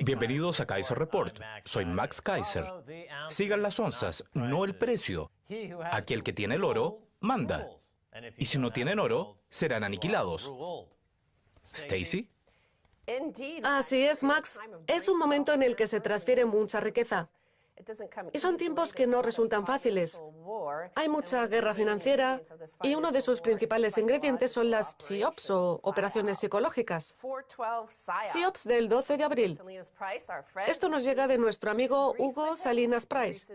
Bienvenidos a Kaiser Report. Soy Max Kaiser. Sigan las onzas, no el precio. Aquel que tiene el oro, manda. Y si no tienen oro, serán aniquilados. Stacy. Así es, Max. Es un momento en el que se transfiere mucha riqueza. Y son tiempos que no resultan fáciles. Hay mucha guerra financiera y uno de sus principales ingredientes son las PSYOPs o operaciones psicológicas. PSYOPs del 12 de abril. Esto nos llega de nuestro amigo Hugo Salinas Price,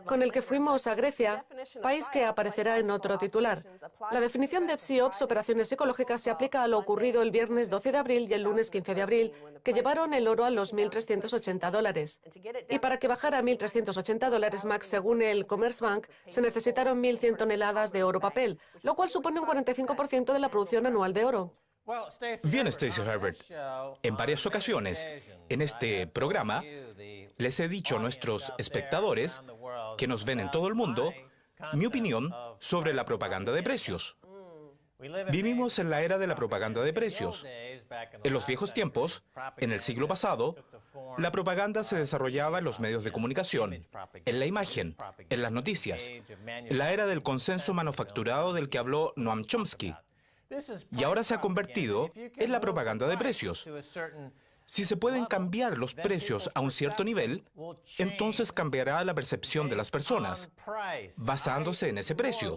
con el que fuimos a Grecia, país que aparecerá en otro titular. La definición de PSYOPs, operaciones psicológicas, se aplica a lo ocurrido el viernes 12 de abril y el lunes 15 de abril, que llevaron el oro a los $1.380. Y para que bajara a $1.380, Max, según el Commerzbank, se necesitaron 1.100 toneladas de oro papel, lo cual supone un 45% de la producción anual de oro. Bien, Stacy Herbert. En varias ocasiones, en este programa, les he dicho a nuestros espectadores, que nos ven en todo el mundo, mi opinión sobre la propaganda de precios. Vivimos en la era de la propaganda de precios. En los viejos tiempos, en el siglo pasado, la propaganda se desarrollaba en los medios de comunicación, en la imagen, en las noticias, en la era del consenso manufacturado del que habló Noam Chomsky. Y ahora se ha convertido en la propaganda de precios. Si se pueden cambiar los precios a un cierto nivel, entonces cambiará la percepción de las personas, basándose en ese precio.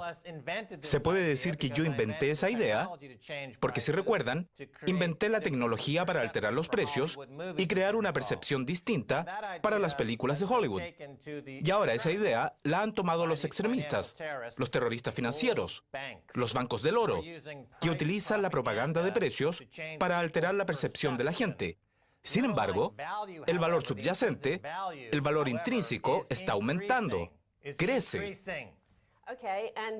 Se puede decir que yo inventé esa idea, porque si recuerdan, inventé la tecnología para alterar los precios y crear una percepción distinta para las películas de Hollywood. Y ahora esa idea la han tomado los extremistas, los terroristas financieros, los bancos del oro, que utilizan la propaganda de precios para alterar la percepción de la gente. Sin embargo, el valor subyacente, el valor intrínseco, está aumentando, crece.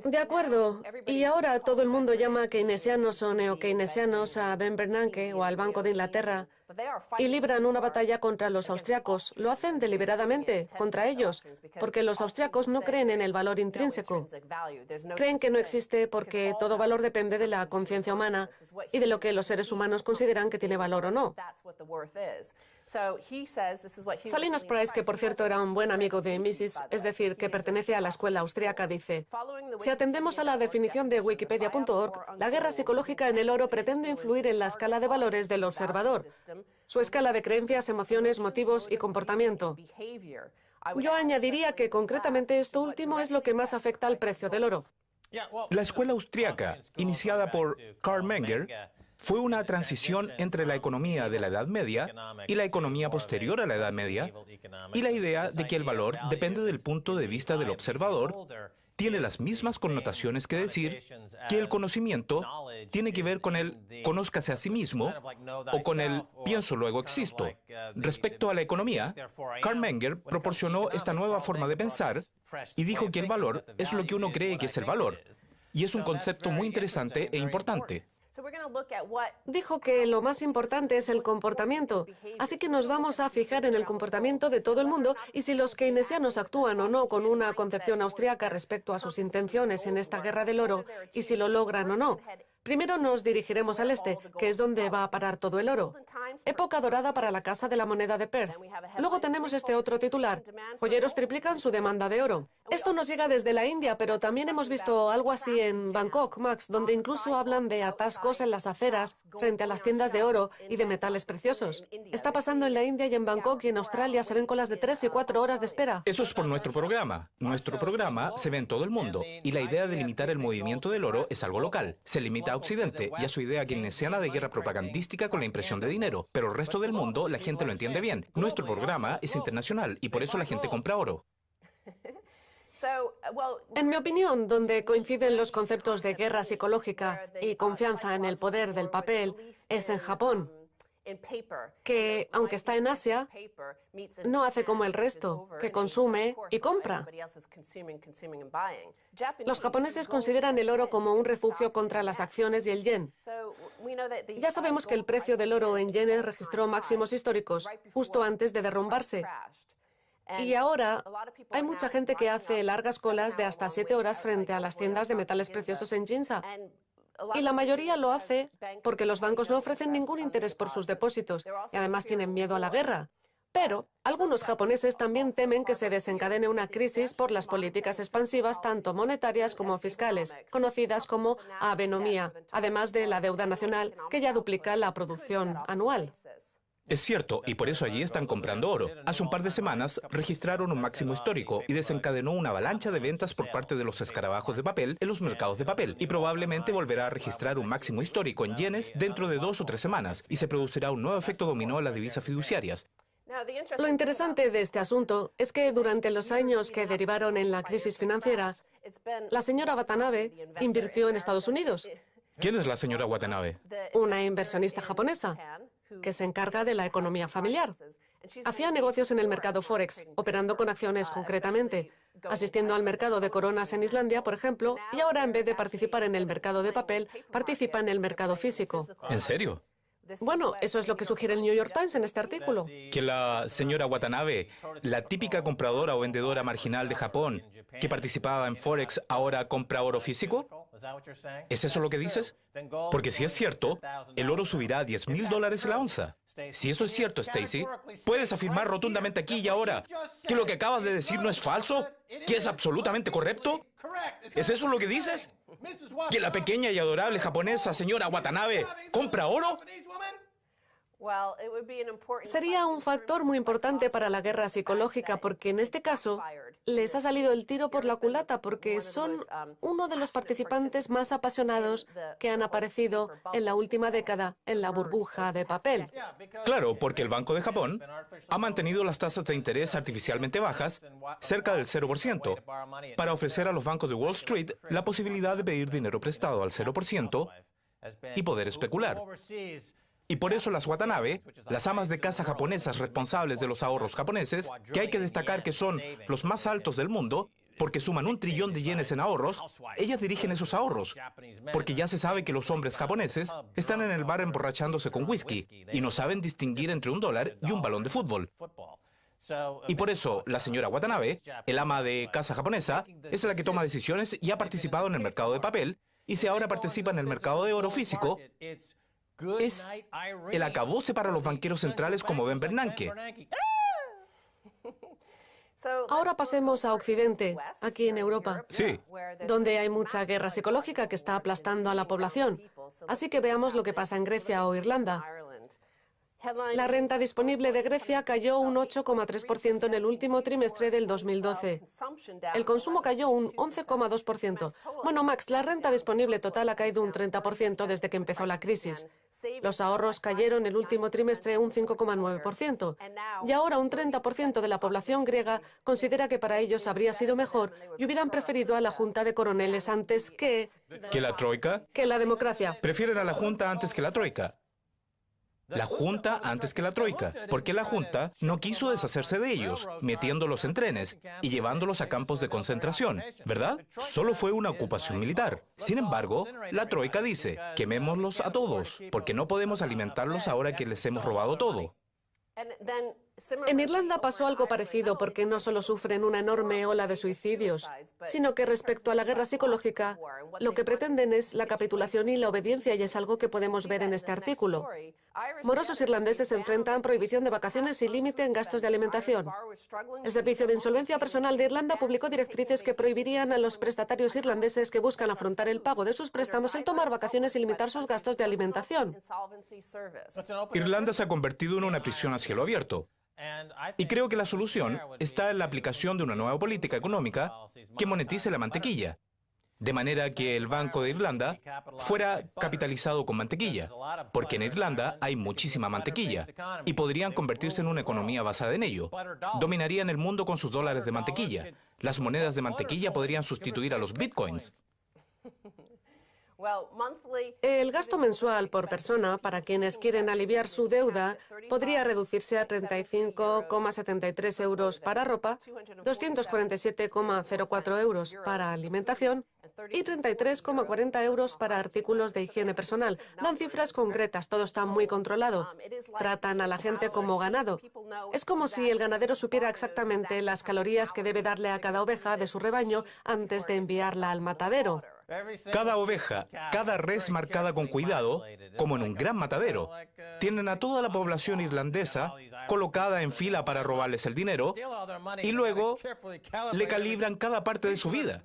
De acuerdo. Y ahora todo el mundo llama keynesianos o neokeynesianos a Ben Bernanke o al Banco de Inglaterra y libran una batalla contra los austriacos. Lo hacen deliberadamente, contra ellos, porque los austriacos no creen en el valor intrínseco. Creen que no existe porque todo valor depende de la conciencia humana y de lo que los seres humanos consideran que tiene valor o no. Salinas Price, que por cierto era un buen amigo de Mises, es decir, que pertenece a la escuela austríaca, dice: si atendemos a la definición de wikipedia.org, la guerra psicológica en el oro pretende influir en la escala de valores del observador, su escala de creencias, emociones, motivos y comportamiento. Yo añadiría que concretamente esto último es lo que más afecta al precio del oro. La escuela austríaca, iniciada por Karl Menger, fue una transición entre la economía de la Edad Media y la economía posterior a la Edad Media, y la idea de que el valor depende del punto de vista del observador tiene las mismas connotaciones que decir que el conocimiento tiene que ver con el conózcase a sí mismo o con el pienso luego existo. Respecto a la economía, Karl Menger proporcionó esta nueva forma de pensar y dijo que el valor es lo que uno cree que es el valor. Y es un concepto muy interesante e importante. Dijo que lo más importante es el comportamiento, así que nos vamos a fijar en el comportamiento de todo el mundo y si los keynesianos actúan o no con una concepción austríaca respecto a sus intenciones en esta guerra del oro y si lo logran o no. Primero nos dirigiremos al este, que es donde va a parar todo el oro. Época dorada para la Casa de la Moneda de Perth. Luego tenemos este otro titular: joyeros triplican su demanda de oro. Esto nos llega desde la India, pero también hemos visto algo así en Bangkok, Max, donde incluso hablan de atascos en las aceras frente a las tiendas de oro y de metales preciosos. Está pasando en la India y en Bangkok y en Australia se ven colas de 3 y 4 horas de espera. Eso es por nuestro programa. Nuestro programa se ve en todo el mundo y la idea de limitar el movimiento del oro es algo local. Se limita a Occidente y a su idea keynesiana de guerra propagandística con la impresión de dinero, pero el resto del mundo la gente lo entiende bien. Nuestro programa es internacional y por eso la gente compra oro. En mi opinión, donde coinciden los conceptos de guerra psicológica y confianza en el poder del papel, es en Japón, que, aunque está en Asia, no hace como el resto, que consume y compra. Los japoneses consideran el oro como un refugio contra las acciones y el yen. Ya sabemos que el precio del oro en yenes registró máximos históricos justo antes de derrumbarse. Y ahora hay mucha gente que hace largas colas de hasta 7 horas frente a las tiendas de metales preciosos en Ginza. Y la mayoría lo hace porque los bancos no ofrecen ningún interés por sus depósitos y además tienen miedo a la guerra. Pero algunos japoneses también temen que se desencadene una crisis por las políticas expansivas tanto monetarias como fiscales, conocidas como Abenomía, además de la deuda nacional, que ya duplica la producción anual. Es cierto, y por eso allí están comprando oro. Hace un par de semanas registraron un máximo histórico y desencadenó una avalancha de ventas por parte de los escarabajos de papel en los mercados de papel. Y probablemente volverá a registrar un máximo histórico en yenes dentro de 2 o 3 semanas y se producirá un nuevo efecto dominó en las divisas fiduciarias. Lo interesante de este asunto es que durante los años que derivaron en la crisis financiera, la señora Watanabe invirtió en Estados Unidos. ¿Quién es la señora Watanabe? Una inversionista japonesa que se encarga de la economía familiar. Hacía negocios en el mercado Forex, operando con acciones concretamente, asistiendo al mercado de coronas en Islandia, por ejemplo, y ahora en vez de participar en el mercado de papel, participa en el mercado físico. ¿En serio? Bueno, eso es lo que sugiere el New York Times en este artículo. Que la señora Watanabe, la típica compradora o vendedora marginal de Japón, que participaba en Forex, ahora compra oro físico. ¿Es eso lo que dices? Porque si es cierto, el oro subirá a $10,000 la onza. Si eso es cierto, Stacy, ¿puedes afirmar rotundamente aquí y ahora que lo que acabas de decir no es falso? ¿Que es absolutamente correcto? ¿Es eso lo que dices? ¿Que la pequeña y adorable japonesa señora Watanabe compra oro? Sería un factor muy importante para la guerra psicológica porque en este caso les ha salido el tiro por la culata porque son uno de los participantes más apasionados que han aparecido en la última década en la burbuja de papel. Claro, porque el Banco de Japón ha mantenido las tasas de interés artificialmente bajas, cerca del 0%, para ofrecer a los bancos de Wall Street la posibilidad de pedir dinero prestado al 0% y poder especular. Y por eso las Watanabe, las amas de casa japonesas responsables de los ahorros japoneses, que hay que destacar que son los más altos del mundo, porque suman 1 trillón de yenes en ahorros, ellas dirigen esos ahorros, porque ya se sabe que los hombres japoneses están en el bar emborrachándose con whisky y no saben distinguir entre $1 y un balón de fútbol. Y por eso la señora Watanabe, el ama de casa japonesa, es la que toma decisiones y ha participado en el mercado de papel, y si ahora participa en el mercado de oro físico, es el acabose para los banqueros centrales como Ben Bernanke. Ahora pasemos a Occidente, aquí en Europa, Sí. donde hay mucha guerra psicológica que está aplastando a la población. Así que veamos lo que pasa en Grecia o Irlanda. La renta disponible de Grecia cayó un 8,3% en el último trimestre del 2012. El consumo cayó un 11,2%. Bueno, Max, la renta disponible total ha caído un 30% desde que empezó la crisis. Los ahorros cayeron el último trimestre un 5,9%. Y ahora un 30% de la población griega considera que para ellos habría sido mejor y hubieran preferido a la Junta de Coroneles antes que... ¿Que la Troika? que la democracia. Prefieren a la Junta antes que la Troika. La Junta antes que la Troika, porque la Junta no quiso deshacerse de ellos, metiéndolos en trenes y llevándolos a campos de concentración, ¿verdad? Solo fue una ocupación militar. Sin embargo, la Troika dice, quemémoslos a todos, porque no podemos alimentarlos ahora que les hemos robado todo. En Irlanda pasó algo parecido porque no solo sufren una enorme ola de suicidios, sino que respecto a la guerra psicológica, lo que pretenden es la capitulación y la obediencia y es algo que podemos ver en este artículo. Morosos irlandeses enfrentan prohibición de vacaciones y límite en gastos de alimentación. El Servicio de Insolvencia Personal de Irlanda publicó directrices que prohibirían a los prestatarios irlandeses que buscan afrontar el pago de sus préstamos el tomar vacaciones y limitar sus gastos de alimentación. Irlanda se ha convertido en una prisión a cielo abierto. Y creo que la solución está en la aplicación de una nueva política económica que monetice la mantequilla, de manera que el Banco de Irlanda fuera capitalizado con mantequilla, porque en Irlanda hay muchísima mantequilla y podrían convertirse en una economía basada en ello. Dominarían el mundo con sus dólares de mantequilla. Las monedas de mantequilla podrían sustituir a los bitcoins. El gasto mensual por persona para quienes quieren aliviar su deuda podría reducirse a 35,73 euros para ropa, 247,04 euros para alimentación y 33,40 euros para artículos de higiene personal. Dan cifras concretas, todo está muy controlado. Tratan a la gente como ganado. Es como si el ganadero supiera exactamente las calorías que debe darle a cada oveja de su rebaño antes de enviarla al matadero. Cada oveja, cada res marcada con cuidado, como en un gran matadero. Tienen a toda la población irlandesa colocada en fila para robarles el dinero y luego le calibran cada parte de su vida.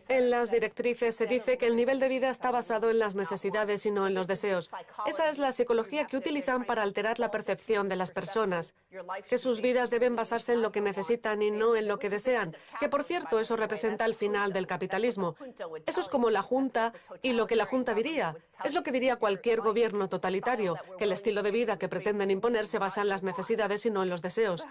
En las directrices se dice que el nivel de vida está basado en las necesidades y no en los deseos. Esa es la psicología que utilizan para alterar la percepción de las personas. Que sus vidas deben basarse en lo que necesitan y no en lo que desean. Que, por cierto, eso representa el final del capitalismo. Eso es como la Junta y lo que la Junta diría. Es lo que diría cualquier gobierno totalitario, que el estilo de vida que pretenden imponer se basa en las necesidades y no en los deseos.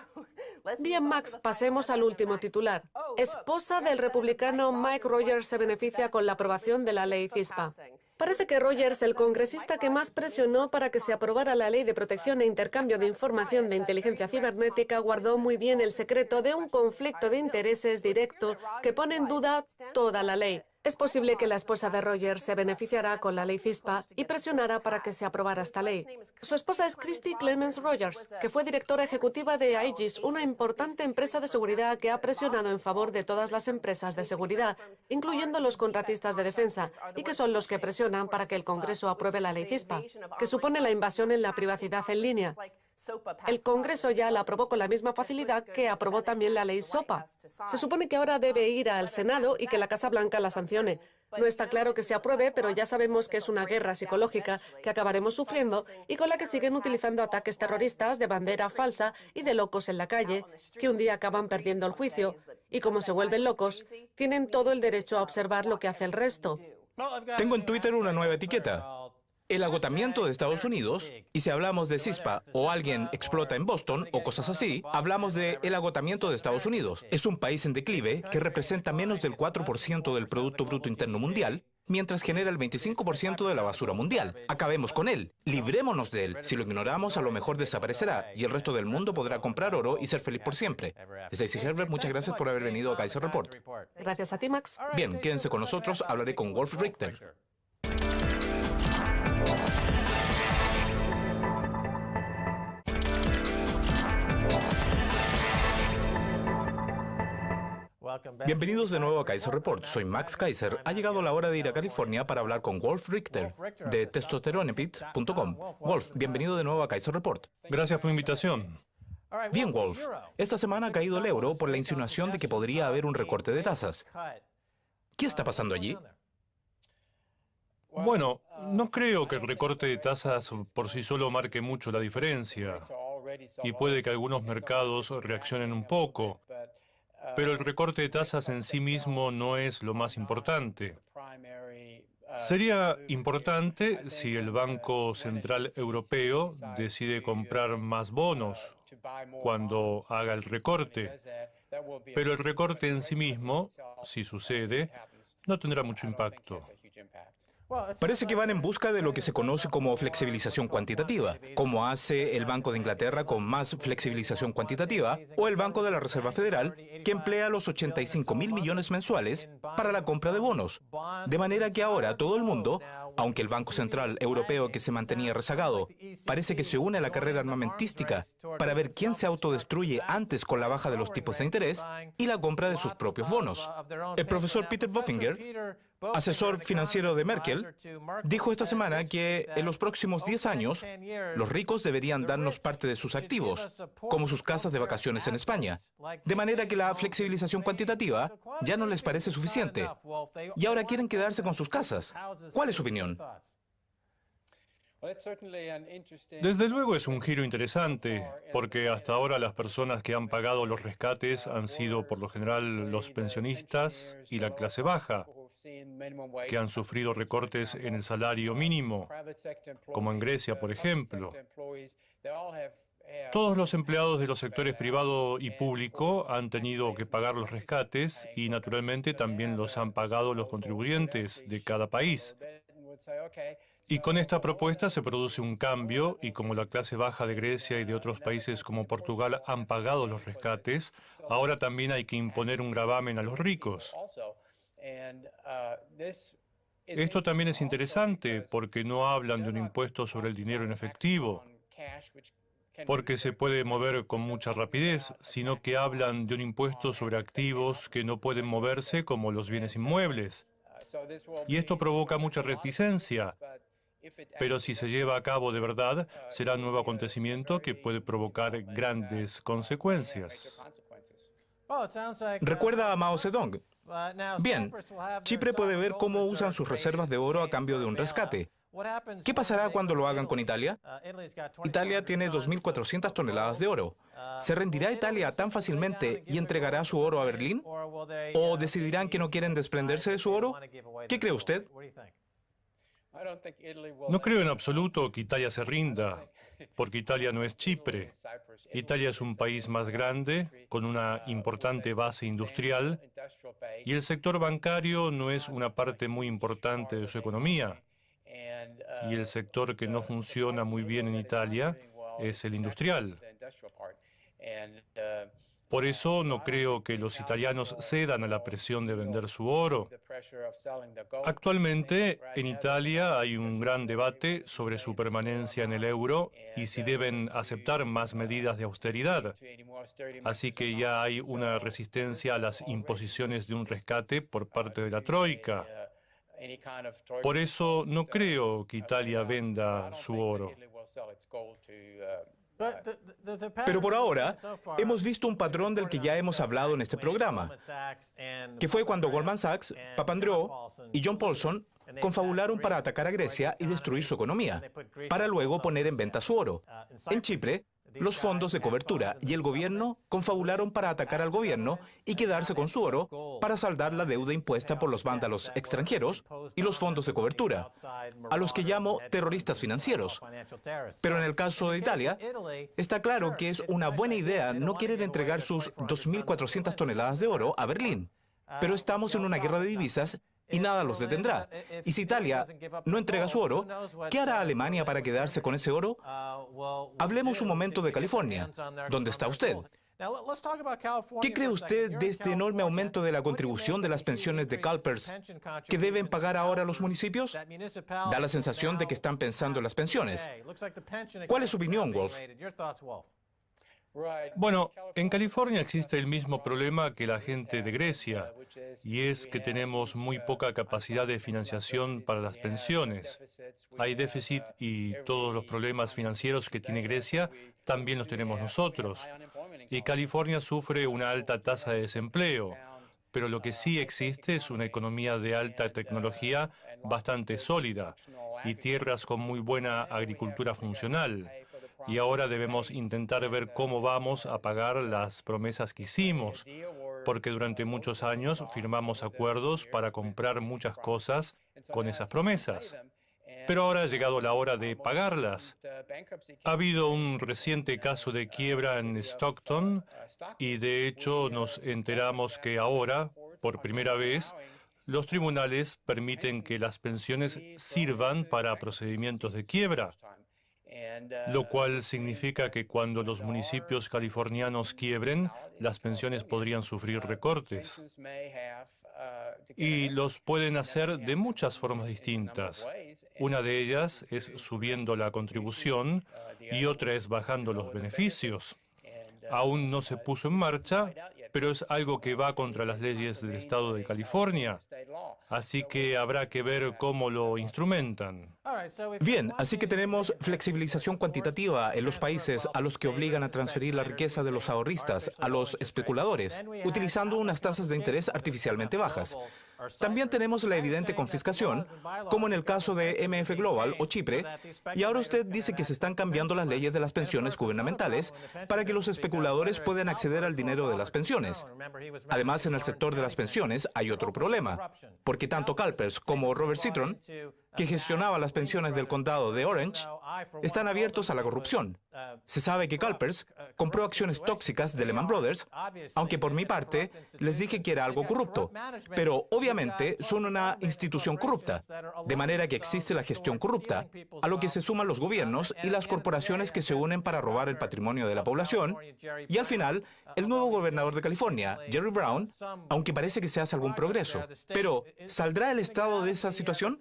Bien, Max, pasemos al último titular. Esposa del republicano Mike Rogers se beneficia con la aprobación de la ley CISPA. Parece que Rogers, el congresista que más presionó para que se aprobara la ley de protección e intercambio de información de inteligencia cibernética, guardó muy bien el secreto de un conflicto de intereses directo que pone en duda toda la ley. Es posible que la esposa de Rogers se beneficiara con la ley CISPA y presionara para que se aprobara esta ley. Su esposa es Christy Clemens Rogers, que fue directora ejecutiva de Aegis, una importante empresa de seguridad que ha presionado en favor de todas las empresas de seguridad, incluyendo los contratistas de defensa, y que son los que presionan para que el Congreso apruebe la ley CISPA, que supone la invasión en la privacidad en línea. El Congreso ya la aprobó con la misma facilidad que aprobó también la ley SOPA. Se supone que ahora debe ir al Senado y que la Casa Blanca la sancione. No está claro que se apruebe, pero ya sabemos que es una guerra psicológica que acabaremos sufriendo y con la que siguen utilizando ataques terroristas de bandera falsa y de locos en la calle, que un día acaban perdiendo el juicio. Y como se vuelven locos, tienen todo el derecho a observar lo que hace el resto. Tengo en Twitter una nueva etiqueta. El agotamiento de Estados Unidos, y si hablamos de CISPA o alguien explota en Boston o cosas así, hablamos de el agotamiento de Estados Unidos. Es un país en declive que representa menos del 4% del Producto Bruto Interno Mundial, mientras genera el 25% de la basura mundial. Acabemos con él, librémonos de él. Si lo ignoramos, a lo mejor desaparecerá y el resto del mundo podrá comprar oro y ser feliz por siempre. Stacey Herbert, muchas gracias por haber venido a Kaiser Report. Gracias a ti, Max. Bien, quédense con nosotros, hablaré con Wolf Richter. Bienvenidos de nuevo a Kaiser Report. Soy Max Kaiser. Ha llegado la hora de ir a California para hablar con Wolf Richter de testosteronepit.com. Wolf, bienvenido de nuevo a Kaiser Report. Gracias por la invitación. Bien, Wolf. Esta semana ha caído el euro por la insinuación de que podría haber un recorte de tasas. ¿Qué está pasando allí? Bueno, no creo que el recorte de tasas por sí solo marque mucho la diferencia y puede que algunos mercados reaccionen un poco, pero el recorte de tasas en sí mismo no es lo más importante. Sería importante si el Banco Central Europeo decide comprar más bonos cuando haga el recorte, pero el recorte en sí mismo, si sucede, no tendrá mucho impacto. Parece que van en busca de lo que se conoce como flexibilización cuantitativa, como hace el Banco de Inglaterra con más flexibilización cuantitativa, o el Banco de la Reserva Federal, que emplea los 85.000 millones mensuales para la compra de bonos. De manera que ahora todo el mundo, aunque el Banco Central Europeo, que se mantenía rezagado, parece que se une a la carrera armamentística para ver quién se autodestruye antes con la baja de los tipos de interés y la compra de sus propios bonos. El profesor Peter Bofinger, asesor financiero de Merkel, dijo esta semana que en los próximos 10 años los ricos deberían darnos parte de sus activos, como sus casas de vacaciones en España. De manera que la flexibilización cuantitativa ya no les parece suficiente. Y ahora quieren quedarse con sus casas. ¿Cuál es su opinión? Desde luego es un giro interesante, porque hasta ahora las personas que han pagado los rescates han sido por lo general los pensionistas y la clase baja, que han sufrido recortes en el salario mínimo, como en Grecia, por ejemplo. Todos los empleados de los sectores privado y público han tenido que pagar los rescates y, naturalmente, también los han pagado los contribuyentes de cada país. Y con esta propuesta se produce un cambio, y como la clase baja de Grecia y de otros países como Portugal han pagado los rescates, ahora también hay que imponer un gravamen a los ricos. Esto también es interesante porque no hablan de un impuesto sobre el dinero en efectivo, porque se puede mover con mucha rapidez, sino que hablan de un impuesto sobre activos que no pueden moverse como los bienes inmuebles. Y esto provoca mucha reticencia, pero si se lleva a cabo de verdad, será un nuevo acontecimiento que puede provocar grandes consecuencias. ¿Recuerda a Mao Zedong? Bien, Chipre puede ver cómo usan sus reservas de oro a cambio de un rescate. ¿Qué pasará cuando lo hagan con Italia? Italia tiene 2.400 toneladas de oro. ¿Se rendirá Italia tan fácilmente y entregará su oro a Berlín? ¿O decidirán que no quieren desprenderse de su oro? ¿Qué cree usted? No creo en absoluto que Italia se rinda, porque Italia no es Chipre. Italia es un país más grande, con una importante base industrial, y el sector bancario no es una parte muy importante de su economía. Y el sector que no funciona muy bien en Italia es el industrial. Por eso no creo que los italianos cedan a la presión de vender su oro. Actualmente, en Italia hay un gran debate sobre su permanencia en el euro y si deben aceptar más medidas de austeridad. Así que ya hay una resistencia a las imposiciones de un rescate por parte de la Troika. Por eso no creo que Italia venda su oro. Pero por ahora, hemos visto un patrón del que ya hemos hablado en este programa, que fue cuando Goldman Sachs, Papandreou y John Paulson confabularon para atacar a Grecia y destruir su economía, para luego poner en venta su oro. En Chipre, los fondos de cobertura y el gobierno confabularon para atacar al gobierno y quedarse con su oro para saldar la deuda impuesta por los vándalos extranjeros y los fondos de cobertura, a los que llamo terroristas financieros. Pero en el caso de Italia, está claro que es una buena idea no querer entregar sus 2.400 toneladas de oro a Berlín. Pero estamos en una guerra de divisas y nada los detendrá. Y si Italia no entrega su oro, ¿qué hará Alemania para quedarse con ese oro? Hablemos un momento de California. ¿Dónde está usted? ¿Qué cree usted de este enorme aumento de la contribución de las pensiones de CalPERS que deben pagar ahora los municipios? Da la sensación de que están pensando en las pensiones. ¿Cuál es su opinión, Wolf? Bueno, en California existe el mismo problema que la gente de Grecia, y es que tenemos muy poca capacidad de financiación para las pensiones. Hay déficit y todos los problemas financieros que tiene Grecia también los tenemos nosotros. Y California sufre una alta tasa de desempleo, pero lo que sí existe es una economía de alta tecnología bastante sólida y tierras con muy buena agricultura funcional. Y ahora debemos intentar ver cómo vamos a pagar las promesas que hicimos, porque durante muchos años firmamos acuerdos para comprar muchas cosas con esas promesas. Pero ahora ha llegado la hora de pagarlas. Ha habido un reciente caso de quiebra en Stockton y de hecho nos enteramos que ahora, por primera vez, los tribunales permiten que las pensiones sirvan para procedimientos de quiebra. Lo cual significa que cuando los municipios californianos quiebren, las pensiones podrían sufrir recortes. Y los pueden hacer de muchas formas distintas. Una de ellas es subiendo la contribución y otra es bajando los beneficios. Aún no se puso en marcha, pero es algo que va contra las leyes del estado de California. Así que habrá que ver cómo lo instrumentan. Bien, así que tenemos flexibilización cuantitativa en los países a los que obligan a transferir la riqueza de los ahorristas a los especuladores, utilizando unas tasas de interés artificialmente bajas. También tenemos la evidente confiscación, como en el caso de MF Global o Chipre, y ahora usted dice que se están cambiando las leyes de las pensiones gubernamentales para que los especuladores puedan acceder al dinero de las pensiones. Además, en el sector de las pensiones hay otro problema, porque tanto CalPERS como Robert Citron, que gestionaba las pensiones del condado de Orange, están abiertos a la corrupción. Se sabe que CalPERS compró acciones tóxicas de Lehman Brothers, aunque por mi parte les dije que era algo corrupto, pero obviamente son una institución corrupta, de manera que existe la gestión corrupta, a lo que se suman los gobiernos y las corporaciones que se unen para robar el patrimonio de la población, y al final, el nuevo gobernador de California, Jerry Brown, aunque parece que se hace algún progreso. Pero, ¿saldrá el estado de esa situación?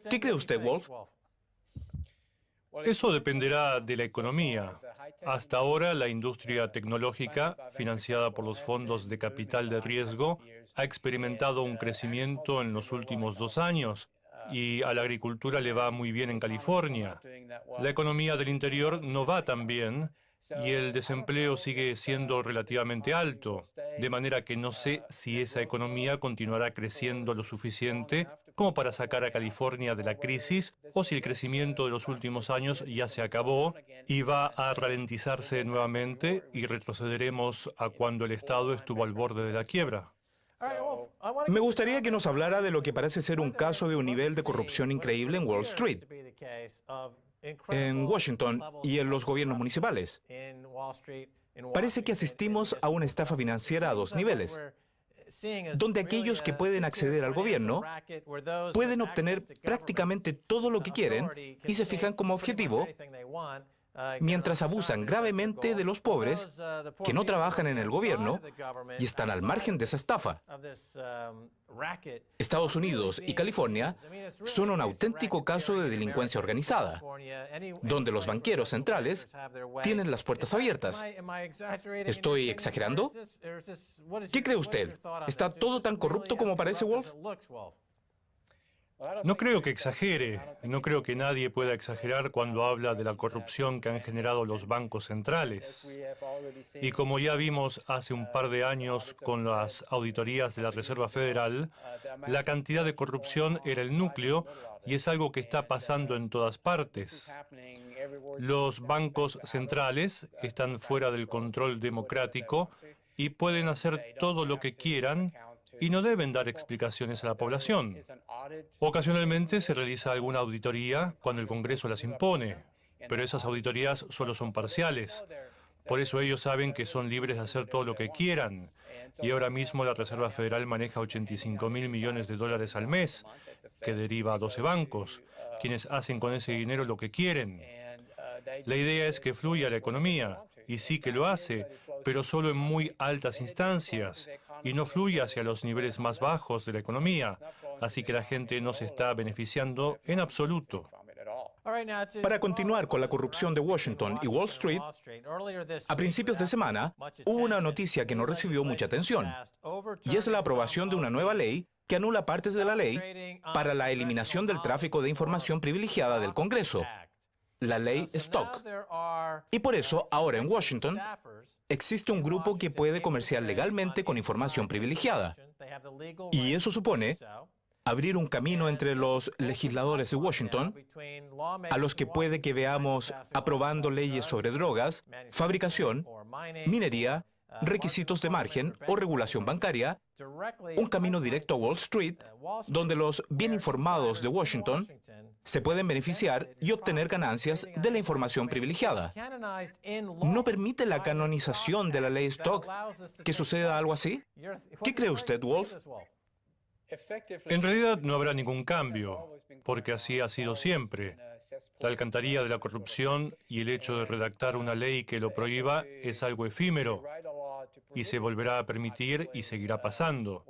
¿Qué cree usted, Wolf? Eso dependerá de la economía. Hasta ahora, la industria tecnológica, financiada por los fondos de capital de riesgo, ha experimentado un crecimiento en los últimos 2 años y a la agricultura le va muy bien en California. La economía del interior no va tan bien y el desempleo sigue siendo relativamente alto, de manera que no sé si esa economía continuará creciendo lo suficiente como para sacar a California de la crisis o si el crecimiento de los últimos años ya se acabó y va a ralentizarse nuevamente y retrocederemos a cuando el Estado estuvo al borde de la quiebra. Me gustaría que nos hablara de lo que parece ser un caso de un nivel de corrupción increíble en Wall Street, en Washington y en los gobiernos municipales. Parece que asistimos a una estafa financiera a 2 niveles, donde aquellos que pueden acceder al gobierno pueden obtener prácticamente todo lo que quieren y se fijan como objetivo, mientras abusan gravemente de los pobres que no trabajan en el gobierno y están al margen de esa estafa. Estados Unidos y California son un auténtico caso de delincuencia organizada, donde los banqueros centrales tienen las puertas abiertas. ¿Estoy exagerando? ¿Qué cree usted? ¿Está todo tan corrupto como parece, Wolf? No creo que exagere, no creo que nadie pueda exagerar cuando habla de la corrupción que han generado los bancos centrales. Y como ya vimos hace un par de años con las auditorías de la Reserva Federal, la cantidad de corrupción era el núcleo y es algo que está pasando en todas partes. Los bancos centrales están fuera del control democrático y pueden hacer todo lo que quieran y no deben dar explicaciones a la población. Ocasionalmente se realiza alguna auditoría cuando el Congreso las impone, pero esas auditorías solo son parciales. Por eso ellos saben que son libres de hacer todo lo que quieran. Y ahora mismo la Reserva Federal maneja 85.000 millones de dólares al mes, que deriva a 12 bancos, quienes hacen con ese dinero lo que quieren. La idea es que fluya la economía, y sí que lo hace, pero solo en muy altas instancias, y no fluye hacia los niveles más bajos de la economía, así que la gente no se está beneficiando en absoluto. Para continuar con la corrupción de Washington y Wall Street, a principios de semana hubo una noticia que no recibió mucha atención, y es la aprobación de una nueva ley que anula partes de la ley para la eliminación del tráfico de información privilegiada del Congreso, la ley Stock. Y por eso, ahora en Washington, existe un grupo que puede comerciar legalmente con información privilegiada. Y eso supone abrir un camino entre los legisladores de Washington, a los que puede que veamos aprobando leyes sobre drogas, fabricación, minería, requisitos de margen o regulación bancaria, un camino directo a Wall Street, donde los bien informados de Washington se pueden beneficiar y obtener ganancias de la información privilegiada. ¿No permite la canonización de la ley Stock que suceda algo así? ¿Qué cree usted, Wolf? En realidad no habrá ningún cambio, porque así ha sido siempre. La alcantarilla de la corrupción y el hecho de redactar una ley que lo prohíba es algo efímero y se volverá a permitir y seguirá pasando.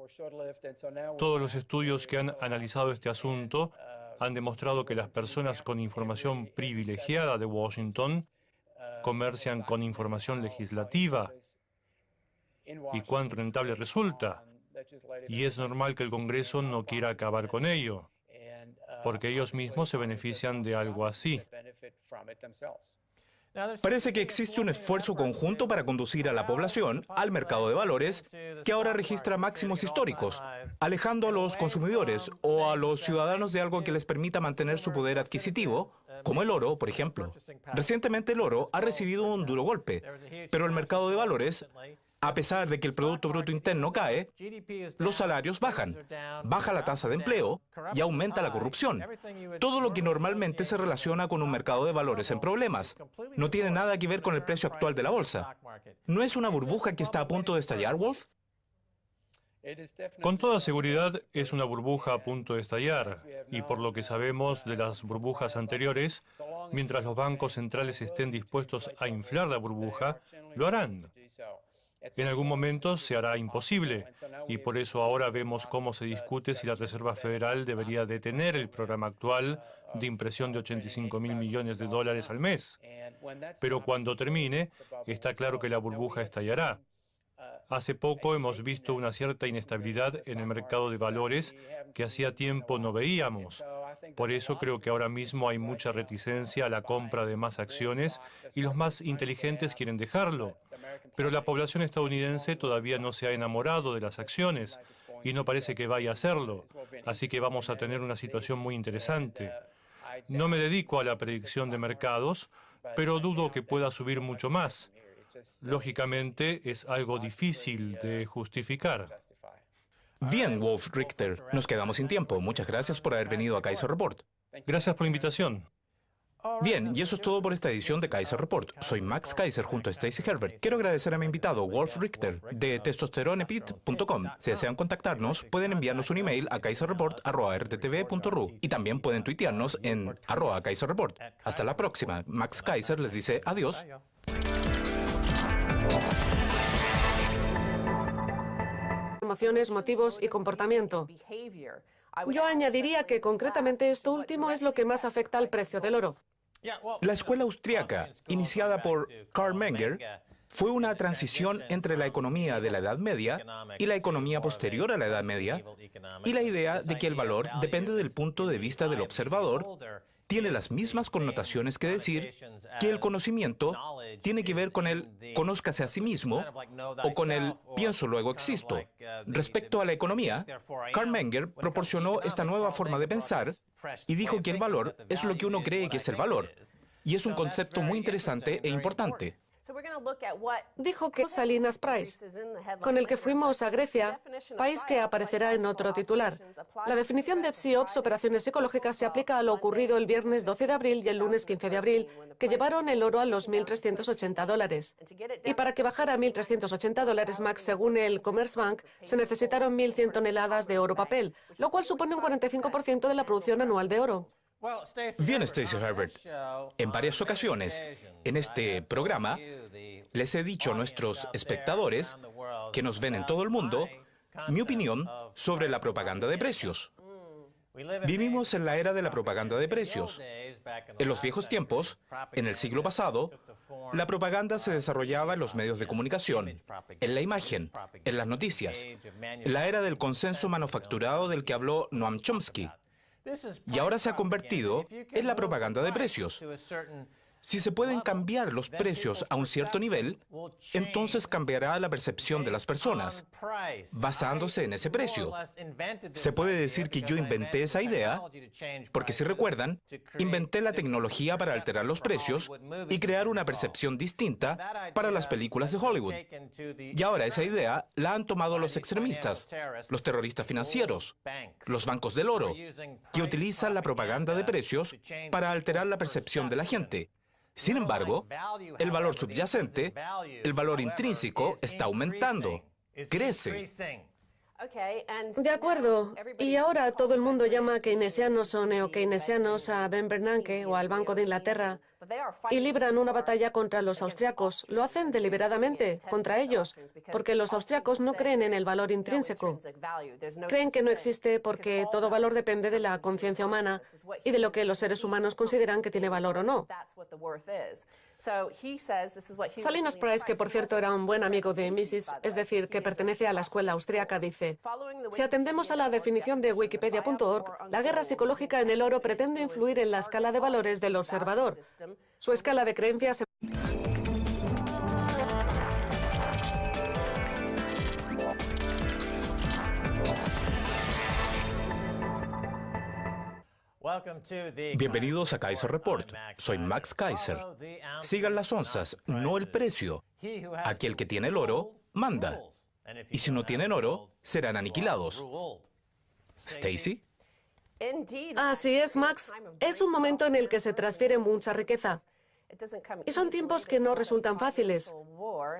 Todos los estudios que han analizado este asunto han demostrado que las personas con información privilegiada de Washington comercian con información legislativa. ¿Y cuán rentable resulta? Y es normal que el Congreso no quiera acabar con ello, porque ellos mismos se benefician de algo así. Parece que existe un esfuerzo conjunto para conducir a la población al mercado de valores que ahora registra máximos históricos, alejando a los consumidores o a los ciudadanos de algo que les permita mantener su poder adquisitivo, como el oro, por ejemplo. Recientemente el oro ha recibido un duro golpe, pero el mercado de valores, a pesar de que el Producto Bruto Interno cae, los salarios bajan, baja la tasa de empleo y aumenta la corrupción. Todo lo que normalmente se relaciona con un mercado de valores en problemas. No tiene nada que ver con el precio actual de la bolsa. ¿No es una burbuja que está a punto de estallar, Wolf? Con toda seguridad es una burbuja a punto de estallar, y por lo que sabemos de las burbujas anteriores, mientras los bancos centrales estén dispuestos a inflar la burbuja, lo harán. En algún momento se hará imposible, y por eso ahora vemos cómo se discute si la Reserva Federal debería detener el programa actual de impresión de 85.000 millones de dólares al mes. Pero cuando termine, está claro que la burbuja estallará. Hace poco hemos visto una cierta inestabilidad en el mercado de valores que hacía tiempo no veíamos. Por eso creo que ahora mismo hay mucha reticencia a la compra de más acciones y los más inteligentes quieren dejarlo. Pero la población estadounidense todavía no se ha enamorado de las acciones y no parece que vaya a hacerlo. Así que vamos a tener una situación muy interesante. No me dedico a la predicción de mercados, pero dudo que pueda subir mucho más. Lógicamente, es algo difícil de justificar. Bien, Wolf Richter, nos quedamos sin tiempo. Muchas gracias por haber venido a Kaiser Report. Gracias por la invitación. Bien, y eso es todo por esta edición de Kaiser Report. Soy Max Kaiser junto a Stacy Herbert. Quiero agradecer a mi invitado, Wolf Richter, de testosteronepit.com. Si desean contactarnos, pueden enviarnos un email a kaiserreport@rttv.ru y también pueden tuitearnos en @kaiserreport. Hasta la próxima. Max Kaiser les dice adiós. Emociones, motivos y comportamiento. Yo añadiría que concretamente esto último es lo que más afecta al precio del oro. La escuela austriaca, iniciada por Karl Menger, fue una transición entre la economía de la Edad Media y la economía posterior a la Edad Media, y la idea de que el valor depende del punto de vista del observador tiene las mismas connotaciones que decir que el conocimiento tiene que ver con el conózcase a sí mismo o con el pienso luego existo. Respecto a la economía, Karl Menger proporcionó esta nueva forma de pensar y dijo que el valor es lo que uno cree que es el valor. Y es un concepto muy interesante e importante. Dijo que Salinas Price, con el que fuimos a Grecia, país que aparecerá en otro titular. La definición de PSYOPs, operaciones psicológicas, se aplica a lo ocurrido el viernes 12 de abril y el lunes 15 de abril, que llevaron el oro a los $1.380. Y para que bajara a $1.380, Max, según el Commerzbank, se necesitaron 1.100 toneladas de oro papel, lo cual supone un 45% de la producción anual de oro. Bien, Stacy Herbert, en varias ocasiones en este programa les he dicho a nuestros espectadores que nos ven en todo el mundo mi opinión sobre la propaganda de precios. Vivimos en la era de la propaganda de precios. En los viejos tiempos, en el siglo pasado, la propaganda se desarrollaba en los medios de comunicación, en la imagen, en las noticias, en la era del consenso manufacturado del que habló Noam Chomsky. Y ahora se ha convertido en la propaganda de precios. Si se pueden cambiar los precios a un cierto nivel, entonces cambiará la percepción de las personas, basándose en ese precio. Se puede decir que yo inventé esa idea, porque si recuerdan, inventé la tecnología para alterar los precios y crear una percepción distinta para las películas de Hollywood. Y ahora esa idea la han tomado los extremistas, los terroristas financieros, los bancos del oro, que utilizan la propaganda de precios para alterar la percepción de la gente. Sin embargo, el valor subyacente, el valor intrínseco, está aumentando, crece. De acuerdo. Y ahora todo el mundo llama keynesianos o neokeynesianos a Ben Bernanke o al Banco de Inglaterra y libran una batalla contra los austriacos. Lo hacen deliberadamente, contra ellos, porque los austriacos no creen en el valor intrínseco. Creen que no existe porque todo valor depende de la conciencia humana y de lo que los seres humanos consideran que tiene valor o no. Salinas Price, que por cierto era un buen amigo de Mises, es decir, que pertenece a la escuela austríaca, dice: si atendemos a la definición de wikipedia.org, la guerra psicológica en el oro pretende influir en la escala de valores del observador. Su escala de creencias Bienvenidos a Kaiser Report. Soy Max Kaiser. Sigan las onzas, no el precio. Aquel que tiene el oro, manda. Y si no tienen oro, serán aniquilados. ¿Stacy? Así es, Max. Es un momento en el que se transfiere mucha riqueza. Y son tiempos que no resultan fáciles.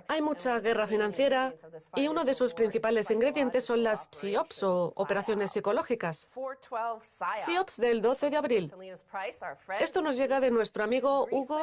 Hay mucha guerra financiera y uno de sus principales ingredientes son las PSYOPs o operaciones psicológicas. PSYOPs del 12 de abril. Esto nos llega de nuestro amigo Hugo